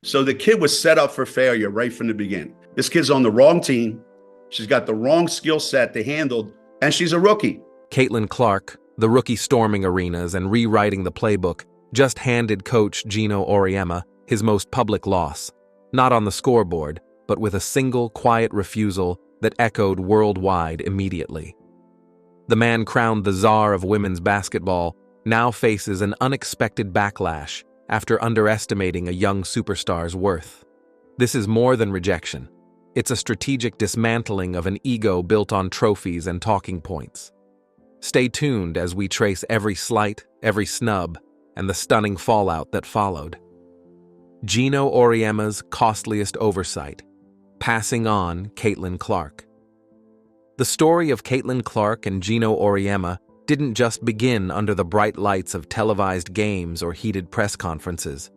So the kid was set up for failure right from the beginning. This kid's on the wrong team. She's got the wrong skill set to handle, and she's a rookie. Caitlin Clark, the rookie storming arenas and rewriting the playbook, just handed Coach Geno Auriemma his most public loss, not on the scoreboard, but with a single quiet refusal that echoed worldwide immediately. The man crowned the czar of women's basketball now faces an unexpected backlash after underestimating a young superstar's worth. This is more than rejection. It's a strategic dismantling of an ego built on trophies and talking points. Stay tuned as we trace every slight, every snub, and the stunning fallout that followed. Geno Auriemma's costliest oversight, passing on Caitlin Clark. The story of Caitlin Clark and Geno Auriemma didn't just begin under the bright lights of televised games or heated press conferences.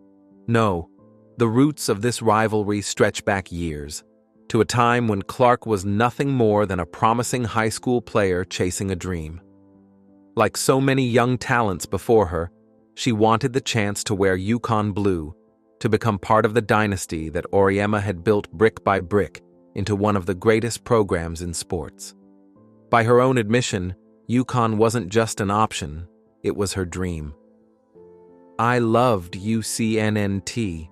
No, the roots of this rivalry stretch back years, to a time when Clark was nothing more than a promising high school player chasing a dream. Like so many young talents before her, she wanted the chance to wear UConn blue, to become part of the dynasty that Auriemma had built brick by brick into one of the greatest programs in sports. By her own admission, UConn wasn't just an option, it was her dream. "I loved UCNNT.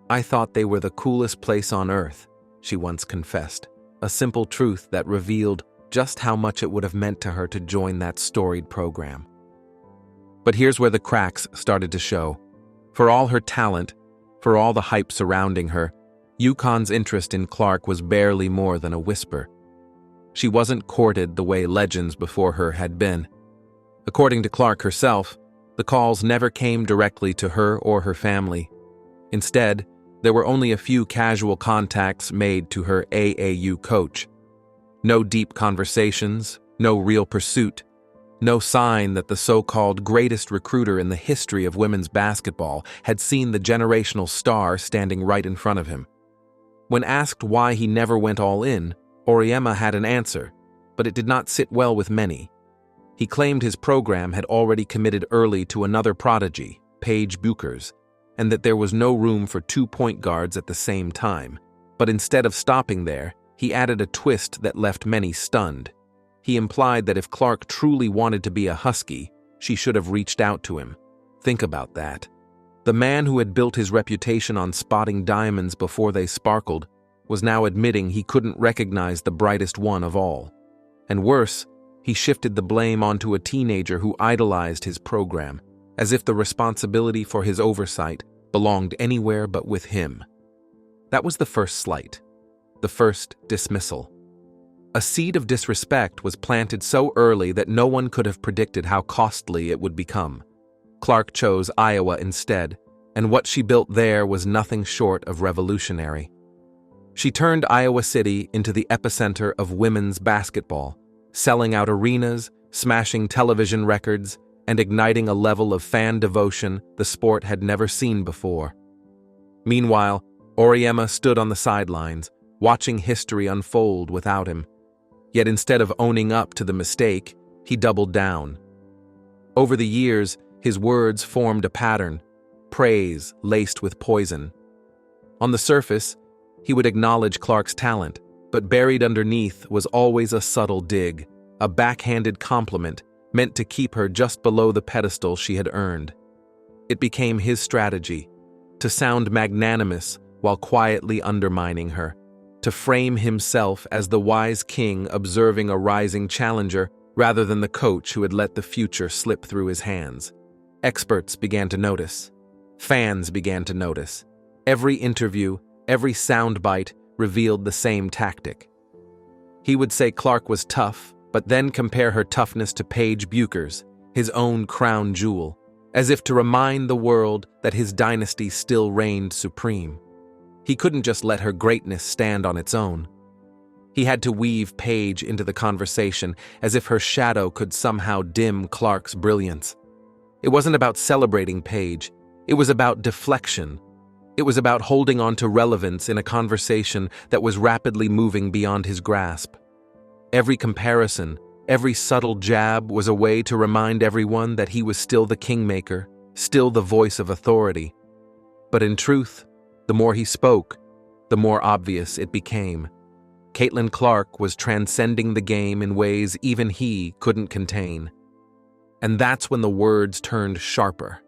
I thought they were the coolest place on earth," she once confessed, a simple truth that revealed just how much it would have meant to her to join that storied program. But here's where the cracks started to show. For all her talent, for all the hype surrounding her, UConn's interest in Clark was barely more than a whisper. She wasn't courted the way legends before her had been. According to Clark herself, the calls never came directly to her or her family. Instead, there were only a few casual contacts made to her AAU coach. No deep conversations, no real pursuit, no sign that the so-called greatest recruiter in the history of women's basketball had seen the generational star standing right in front of him. When asked why he never went all in, Auriemma had an answer, but it did not sit well with many. He claimed his program had already committed early to another prodigy, Paige Bueckers, and that there was no room for 2 point guards at the same time. But instead of stopping there, he added a twist that left many stunned. He implied that if Clark truly wanted to be a Husky, she should have reached out to him. Think about that. The man who had built his reputation on spotting diamonds before they sparkled was now admitting he couldn't recognize the brightest one of all. And worse, he shifted the blame onto a teenager who idolized his program, as if the responsibility for his oversight belonged anywhere but with him. That was the first slight, the first dismissal. A seed of disrespect was planted so early that no one could have predicted how costly it would become. Clark chose Iowa instead, and what she built there was nothing short of revolutionary. She turned Iowa City into the epicenter of women's basketball, selling out arenas, smashing television records, and igniting a level of fan devotion the sport had never seen before. Meanwhile, Auriemma stood on the sidelines, watching history unfold without him. Yet instead of owning up to the mistake, he doubled down. Over the years, his words formed a pattern, praise laced with poison. On the surface, he would acknowledge Clark's talent, but buried underneath was always a subtle dig, a backhanded compliment meant to keep her just below the pedestal she had earned. It became his strategy, to sound magnanimous while quietly undermining her, to frame himself as the wise king observing a rising challenger rather than the coach who had let the future slip through his hands. Experts began to notice. Fans began to notice. Every interview, every soundbite revealed the same tactic. He would say Clark was tough, but then compare her toughness to Paige Bueckers, his own crown jewel, as if to remind the world that his dynasty still reigned supreme. He couldn't just let her greatness stand on its own. He had to weave Paige into the conversation as if her shadow could somehow dim Clark's brilliance. It wasn't about celebrating Paige. It was about deflection. It was about holding on to relevance in a conversation that was rapidly moving beyond his grasp. Every comparison, every subtle jab was a way to remind everyone that he was still the kingmaker, still the voice of authority. But in truth, The more he spoke, the more obvious it became. Caitlin Clark was transcending the game in ways even he couldn't contain. And that's when the words turned sharper.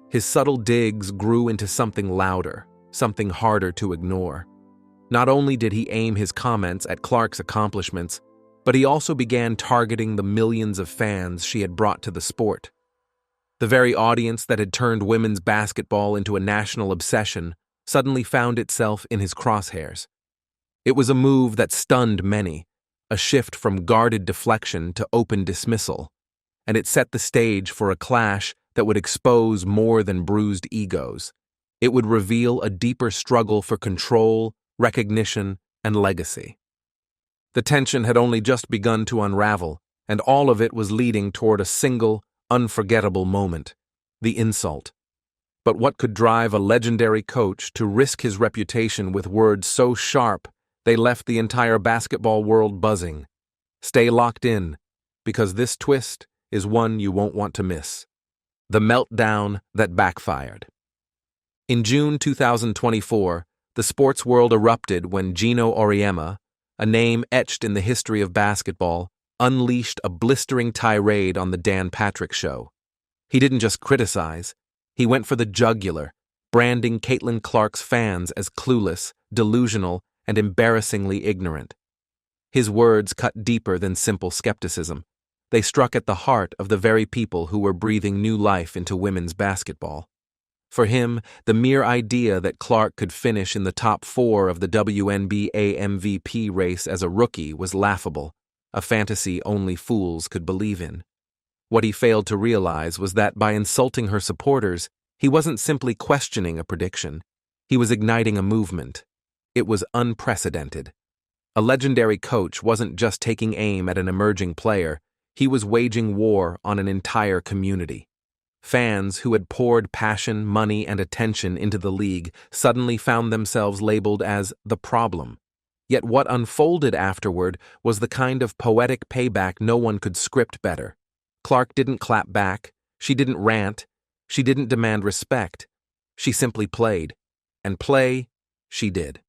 His subtle digs grew into something louder, something harder to ignore. Not only did he aim his comments at Clark's accomplishments, but he also began targeting the millions of fans she had brought to the sport. The very audience that had turned women's basketball into a national obsession suddenly found itself in his crosshairs. It was a move that stunned many, a shift from guarded deflection to open dismissal, and it set the stage for a clash that would expose more than bruised egos. It would reveal a deeper struggle for control, recognition, and legacy. The tension had only just begun to unravel, and all of it was leading toward a single, unforgettable moment: the insult. But what could drive a legendary coach to risk his reputation with words so sharp they left the entire basketball world buzzing? Stay locked in, because this twist is one you won't want to miss. The meltdown that backfired. In June 2024, the sports world erupted when Geno Auriemma, a name etched in the history of basketball, unleashed a blistering tirade on the Dan Patrick Show. He didn't just criticize, he went for the jugular, branding Caitlin Clark's fans as clueless, delusional, and embarrassingly ignorant. His words cut deeper than simple skepticism. They struck at the heart of the very people who were breathing new life into women's basketball. For him, the mere idea that Clark could finish in the top 4 of the WNBA MVP race as a rookie was laughable, a fantasy only fools could believe in. What he failed to realize was that by insulting her supporters, he wasn't simply questioning a prediction. He was igniting a movement. It was unprecedented. A legendary coach wasn't just taking aim at an emerging player, he was waging war on an entire community. Fans who had poured passion, money, and attention into the league suddenly found themselves labeled as the problem. Yet what unfolded afterward was the kind of poetic payback no one could script better. Clark didn't clap back, she didn't rant, she didn't demand respect. She simply played. And play, she did.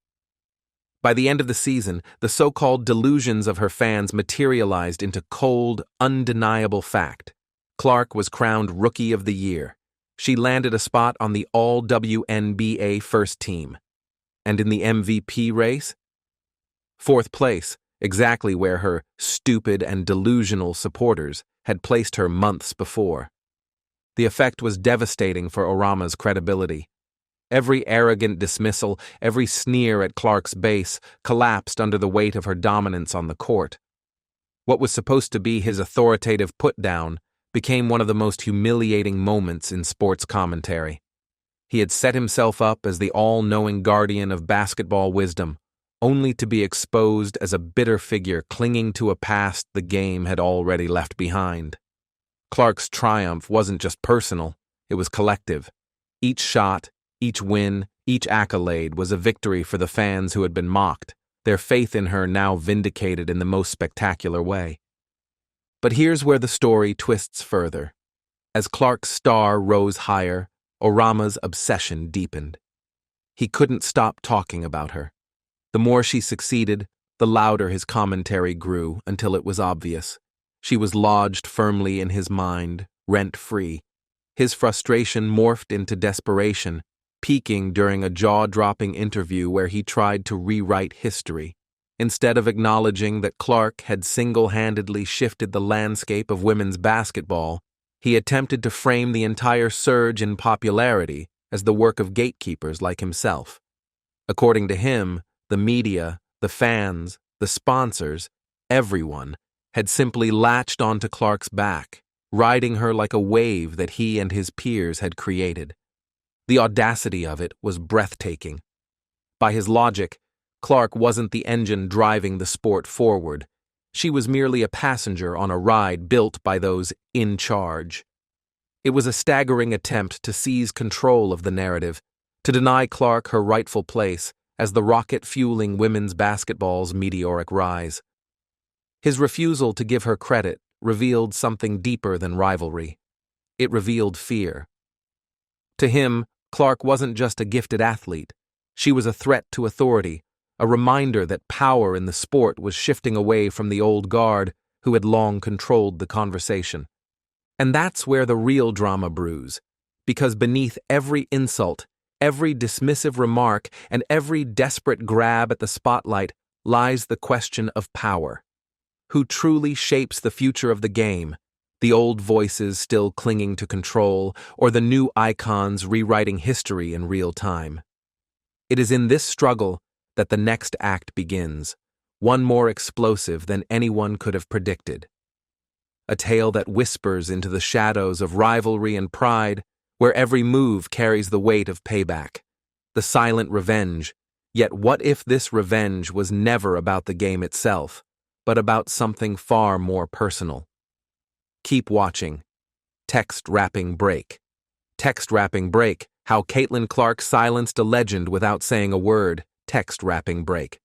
By the end of the season, the so-called delusions of her fans materialized into cold, undeniable fact. Clark was crowned Rookie of the Year. She landed a spot on the All-WNBA first team. And in the MVP race? 4th place, exactly where her stupid and delusional supporters had placed her months before. The effect was devastating for Auriemma's credibility. Every arrogant dismissal, every sneer at Clark's base collapsed under the weight of her dominance on the court. What was supposed to be his authoritative put-down became one of the most humiliating moments in sports commentary. He had set himself up as the all-knowing guardian of basketball wisdom, only to be exposed as a bitter figure clinging to a past the game had already left behind. Clark's triumph wasn't just personal, it was collective. Each shot, each win, each accolade was a victory for the fans who had been mocked, their faith in her now vindicated in the most spectacular way. But here's where the story twists further. As Clark's star rose higher, Auriemma's obsession deepened. He couldn't stop talking about her. The more she succeeded, the louder his commentary grew until it was obvious. She was lodged firmly in his mind, rent-free. His frustration morphed into desperation, peaking during a jaw-dropping interview where he tried to rewrite history. Instead of acknowledging that Clark had single-handedly shifted the landscape of women's basketball, he attempted to frame the entire surge in popularity as the work of gatekeepers like himself. According to him, the media, the fans, the sponsors, everyone had simply latched onto Clark's back, riding her like a wave that he and his peers had created. The audacity of it was breathtaking. By his logic, Clark wasn't the engine driving the sport forward. She was merely a passenger on a ride built by those in charge. It was a staggering attempt to seize control of the narrative, to deny Clark her rightful place as the rocket fueling women's basketball's meteoric rise. His refusal to give her credit revealed something deeper than rivalry. It revealed fear. To him, Clark wasn't just a gifted athlete. She was a threat to authority, a reminder that power in the sport was shifting away from the old guard who had long controlled the conversation. And that's where the real drama brews, because beneath every insult, every dismissive remark, and every desperate grab at the spotlight lies the question of power. Who truly shapes the future of the game? The old voices still clinging to control, or the new icons rewriting history in real time? It is in this struggle that the next act begins, one more explosive than anyone could have predicted. A tale that whispers into the shadows of rivalry and pride, where every move carries the weight of payback, the silent revenge. Yet what if this revenge was never about the game itself, but about something far more personal? Keep watching. Text wrapping break. Text wrapping break. How Caitlin Clark silenced a legend without saying a word. Text wrapping break.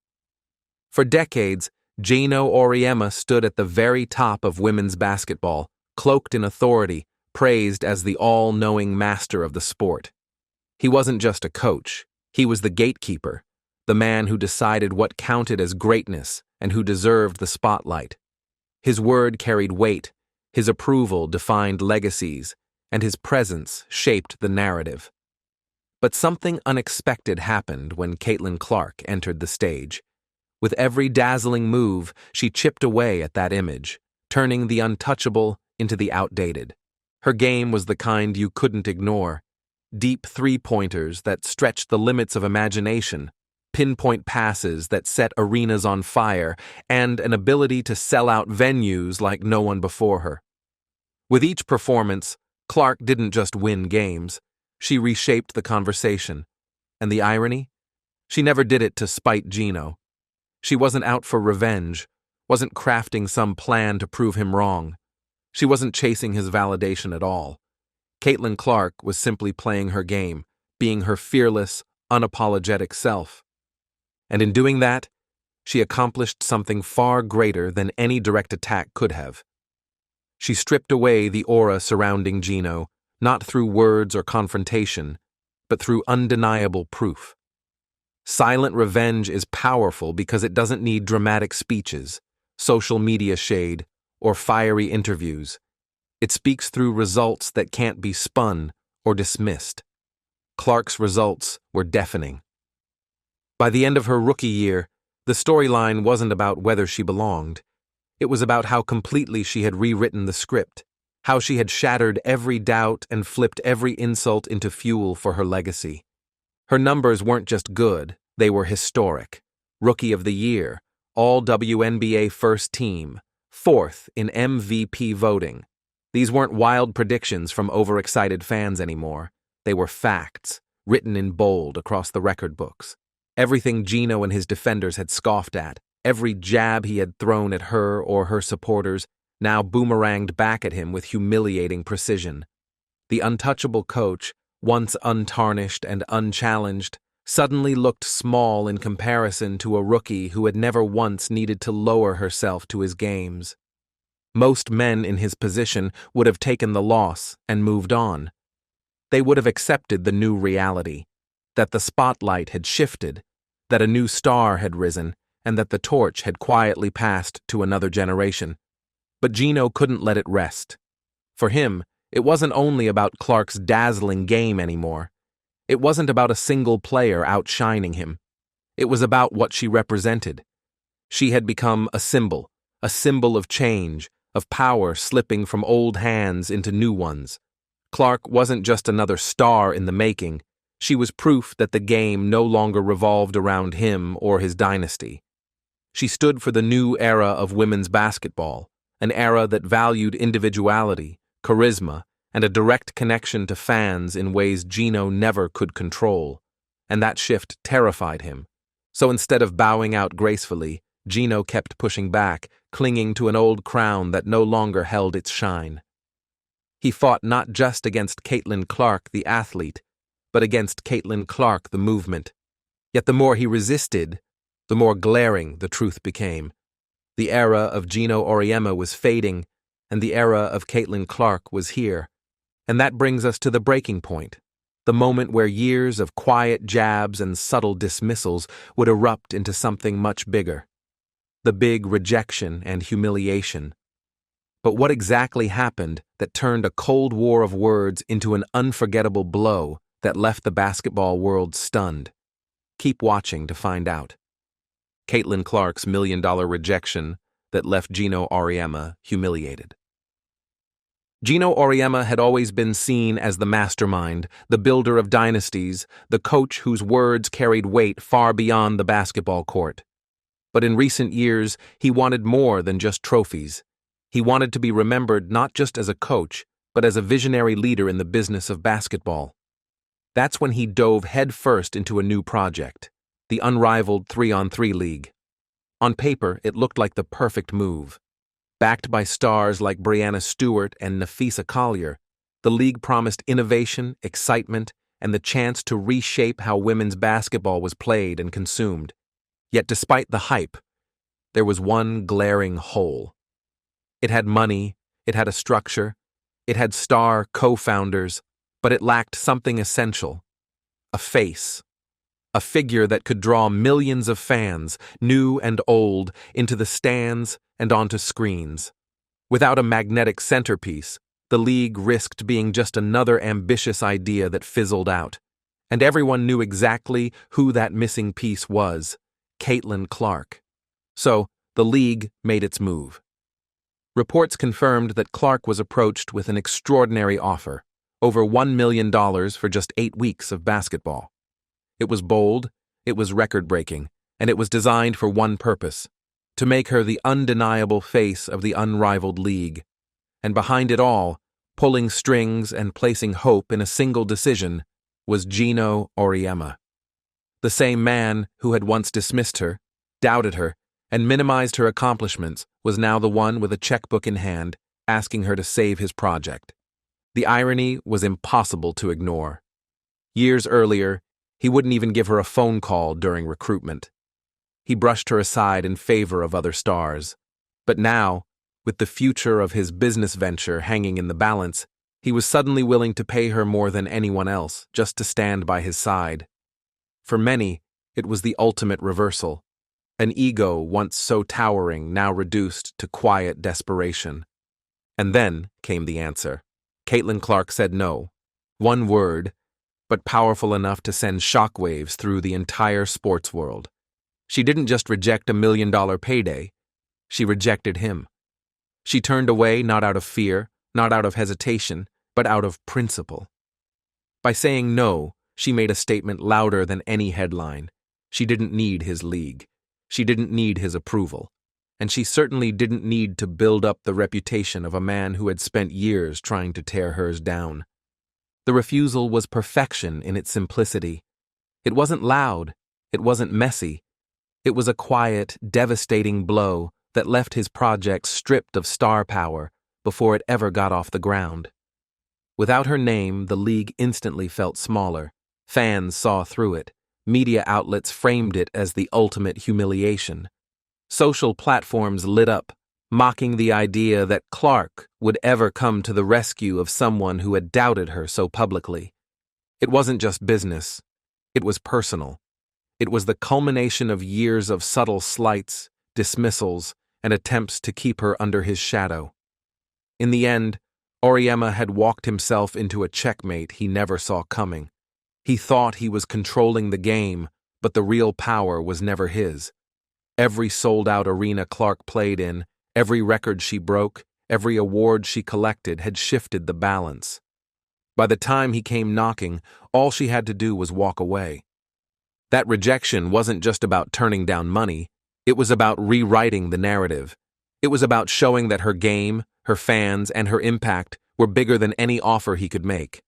For decades, Geno Auriemma stood at the very top of women's basketball, cloaked in authority, praised as the all-knowing master of the sport. He wasn't just a coach, he was the gatekeeper, the man who decided what counted as greatness and who deserved the spotlight. His word carried weight, his approval defined legacies, and his presence shaped the narrative. But something unexpected happened when Caitlin Clark entered the stage. With every dazzling move, she chipped away at that image, turning the untouchable into the outdated. Her game was the kind you couldn't ignore. Deep three-pointers that stretched the limits of imagination, pinpoint passes that set arenas on fire, and an ability to sell out venues like no one before her. With each performance, Clark didn't just win games, she reshaped the conversation. And the irony? She never did it to spite Geno. She wasn't out for revenge, wasn't crafting some plan to prove him wrong. She wasn't chasing his validation at all. Caitlin Clark was simply playing her game, being her fearless, unapologetic self. And in doing that, she accomplished something far greater than any direct attack could have. She stripped away the aura surrounding Geno, not through words or confrontation, but through undeniable proof. Silent revenge is powerful because it doesn't need dramatic speeches, social media shade, or fiery interviews. It speaks through results that can't be spun or dismissed. Clark's results were deafening. By the end of her rookie year, the storyline wasn't about whether she belonged. It was about how completely she had rewritten the script, how she had shattered every doubt and flipped every insult into fuel for her legacy. Her numbers weren't just good, they were historic. Rookie of the Year, All-WNBA First Team, 4th in MVP voting. These weren't wild predictions from overexcited fans anymore. They were facts, written in bold across the record books. Everything Geno and his defenders had scoffed at, every jab he had thrown at her or her supporters, now boomeranged back at him with humiliating precision. The untouchable coach, once untarnished and unchallenged, suddenly looked small in comparison to a rookie who had never once needed to lower herself to his games. Most men in his position would have taken the loss and moved on. They would have accepted the new reality, that the spotlight had shifted, that a new star had risen, and that the torch had quietly passed to another generation. But Geno couldn't let it rest. For him, it wasn't only about Clark's dazzling game anymore. It wasn't about a single player outshining him. It was about what she represented. She had become a symbol of change, of power slipping from old hands into new ones. Clark wasn't just another star in the making. She was proof that the game no longer revolved around him or his dynasty. She stood for the new era of women's basketball, an era that valued individuality, charisma, and a direct connection to fans in ways Geno never could control, and that shift terrified him. So instead of bowing out gracefully, Geno kept pushing back, clinging to an old crown that no longer held its shine. He fought not just against Caitlin Clark, the athlete, but against Caitlin Clark, the movement. Yet the more he resisted, the more glaring the truth became. The era of Geno Auriemma was fading, and the era of Caitlin Clark was here. And that brings us to the breaking point, The moment where years of quiet jabs and subtle dismissals would erupt into something much bigger. The big rejection and humiliation. But what exactly happened that turned a cold war of words into an unforgettable blow that left the basketball world stunned? Keep watching to find out. Caitlin Clark's $1 million rejection that left Geno Auriemma humiliated. Geno Auriemma had always been seen as the mastermind, the builder of dynasties, the coach whose words carried weight far beyond the basketball court. But in recent years, he wanted more than just trophies. He wanted to be remembered not just as a coach, but as a visionary leader in the business of basketball. That's when he dove headfirst into a new project, the unrivaled 3-on-3 league. On paper, it looked like the perfect move. Backed by stars like Breanna Stewart and Nafisa Collier, the league promised innovation, excitement, and the chance to reshape how women's basketball was played and consumed. Yet despite the hype, there was one glaring hole. It had money, it had a structure, it had star co-founders, but it lacked something essential: a face. A figure that could draw millions of fans, new and old, into the stands and onto screens. Without a magnetic centerpiece, the league risked being just another ambitious idea that fizzled out. And everyone knew exactly who that missing piece was: Caitlin Clark. So, the league made its move. Reports confirmed that Clark was approached with an extraordinary offer, over $1 million for just 8 weeks of basketball. It was bold, it was record-breaking, and it was designed for one purpose: to make her the undeniable face of the unrivaled league. And behind it all, pulling strings and placing hope in a single decision, was Geno Auriemma. The same man who had once dismissed her, doubted her, and minimized her accomplishments was now the one with a checkbook in hand, asking her to save his project. The irony was impossible to ignore. Years earlier, he wouldn't even give her a phone call during recruitment. He brushed her aside in favor of other stars. But now, with the future of his business venture hanging in the balance, he was suddenly willing to pay her more than anyone else just to stand by his side. For many, it was the ultimate reversal. An ego once so towering now reduced to quiet desperation. And then came the answer. Caitlin Clark said no. One word, but powerful enough to send shockwaves through the entire sports world. She didn't just reject $1 million payday, she rejected him. She turned away not out of fear, not out of hesitation, but out of principle. By saying no, she made a statement louder than any headline. She didn't need his league. She didn't need his approval. And she certainly didn't need to build up the reputation of a man who had spent years trying to tear hers down. The refusal was perfection in its simplicity. It wasn't loud. It wasn't messy. It was a quiet, devastating blow that left his project stripped of star power before it ever got off the ground. Without her name, the league instantly felt smaller. Fans saw through it. Media outlets framed it as the ultimate humiliation. Social platforms lit up, mocking the idea that Clark would ever come to the rescue of someone who had doubted her so publicly. It wasn't just business. It was personal. It was the culmination of years of subtle slights, dismissals, and attempts to keep her under his shadow. In the end, Auriemma had walked himself into a checkmate he never saw coming. He thought he was controlling the game, but the real power was never his. Every sold-out arena Clark played in, every record she broke, every award she collected had shifted the balance. By the time he came knocking, all she had to do was walk away. That rejection wasn't just about turning down money, it was about rewriting the narrative. It was about showing that her game, her fans, and her impact were bigger than any offer he could make.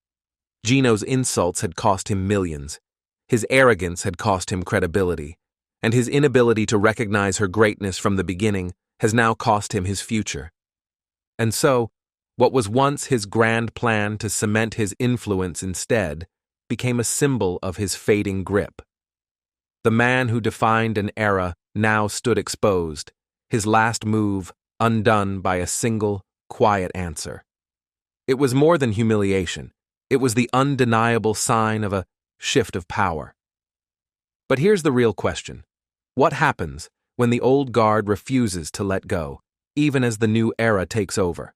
Geno's insults had cost him millions. His arrogance had cost him credibility. And his inability to recognize her greatness from the beginning has now cost him his future. And so, what was once his grand plan to cement his influence instead became a symbol of his fading grip. The man who defined an era now stood exposed, his last move undone by a single, quiet answer. It was more than humiliation. It was the undeniable sign of a shift of power. But here's the real question. What happens when the old guard refuses to let go, even as the new era takes over?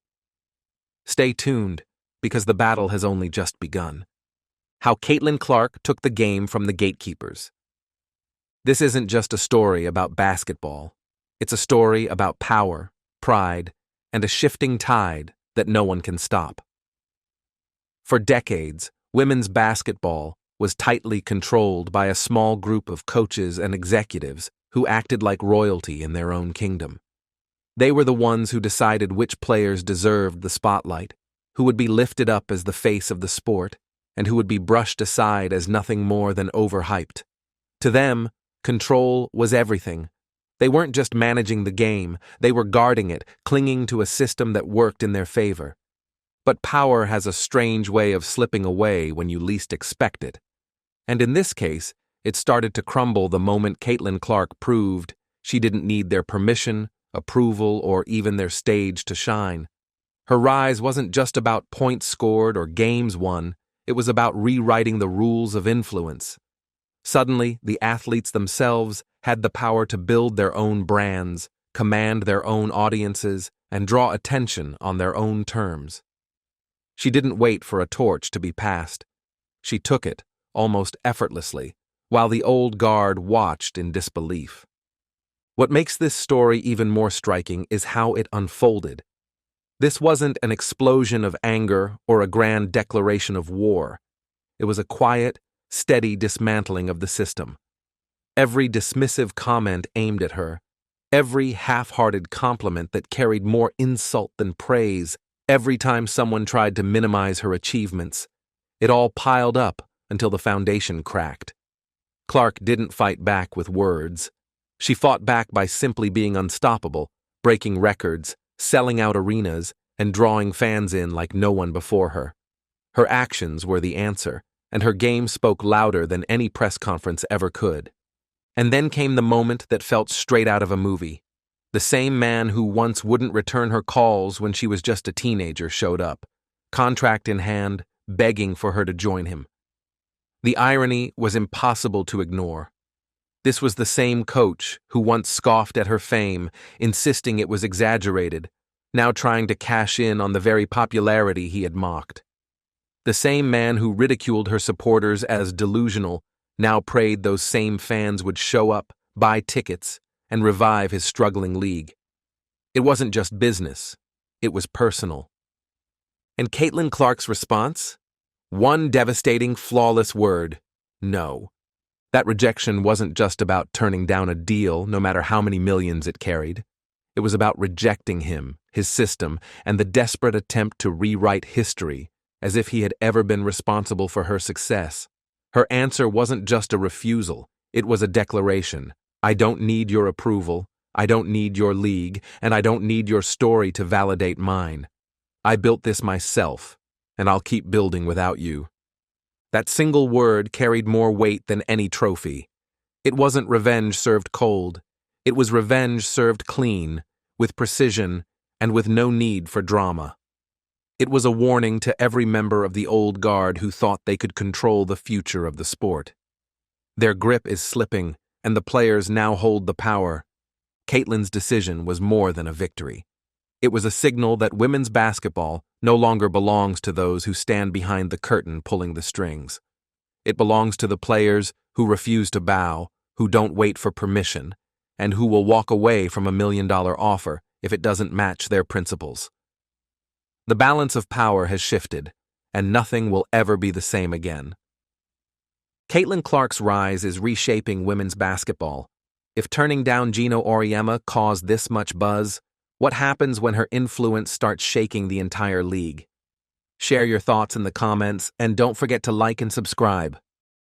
Stay tuned, because the battle has only just begun. How Caitlin Clark took the game from the gatekeepers. This isn't just a story about basketball. It's a story about power, pride, and a shifting tide that no one can stop. For decades, women's basketball was tightly controlled by a small group of coaches and executives who acted like royalty in their own kingdom. They were the ones who decided which players deserved the spotlight, who would be lifted up as the face of the sport, and who would be brushed aside as nothing more than overhyped. To them, control was everything. They weren't just managing the game, they were guarding it, clinging to a system that worked in their favor. But power has a strange way of slipping away when you least expect it. And in this case, it started to crumble the moment Caitlin Clark proved she didn't need their permission, approval, or even their stage to shine. Her rise wasn't just about points scored or games won, it was about rewriting the rules of influence. Suddenly, the athletes themselves had the power to build their own brands, command their own audiences, and draw attention on their own terms. She didn't wait for a torch to be passed. She took it, almost effortlessly, while the old guard watched in disbelief. What makes this story even more striking is how it unfolded. This wasn't an explosion of anger or a grand declaration of war. It was a quiet, steady dismantling of the system. Every dismissive comment aimed at her, every half-hearted compliment that carried more insult than praise, every time someone tried to minimize her achievements, it all piled up until the foundation cracked. Clark didn't fight back with words. She fought back by simply being unstoppable, breaking records, selling out arenas, and drawing fans in like no one before her. Her actions were the answer, and her game spoke louder than any press conference ever could. And then came the moment that felt straight out of a movie. The same man who once wouldn't return her calls when she was just a teenager showed up, contract in hand, begging for her to join him. The irony was impossible to ignore. This was the same coach who once scoffed at her fame, insisting it was exaggerated, now trying to cash in on the very popularity he had mocked. The same man who ridiculed her supporters as delusional, now prayed those same fans would show up, buy tickets, and revive his struggling league. It wasn't just business, it was personal. And Caitlin Clark's response? One devastating, flawless word: no. That rejection wasn't just about turning down a deal, no matter how many millions it carried. It was about rejecting him, his system, and the desperate attempt to rewrite history, as if he had ever been responsible for her success. Her answer wasn't just a refusal, it was a declaration. I don't need your approval, I don't need your league, and I don't need your story to validate mine. I built this myself, and I'll keep building without you. That single word carried more weight than any trophy. It wasn't revenge served cold. It was revenge served clean, with precision, and with no need for drama. It was a warning to every member of the old guard who thought they could control the future of the sport. Their grip is slipping, and the players now hold the power. Caitlin's decision was more than a victory. It was a signal that women's basketball no longer belongs to those who stand behind the curtain pulling the strings. It belongs to the players who refuse to bow, who don't wait for permission, and who will walk away from $1 million offer if it doesn't match their principles. The balance of power has shifted, and nothing will ever be the same again. Caitlin Clark's rise is reshaping women's basketball. If turning down Geno Auriemma caused this much buzz, what happens when her influence starts shaking the entire league? Share your thoughts in the comments, and don't forget to like and subscribe.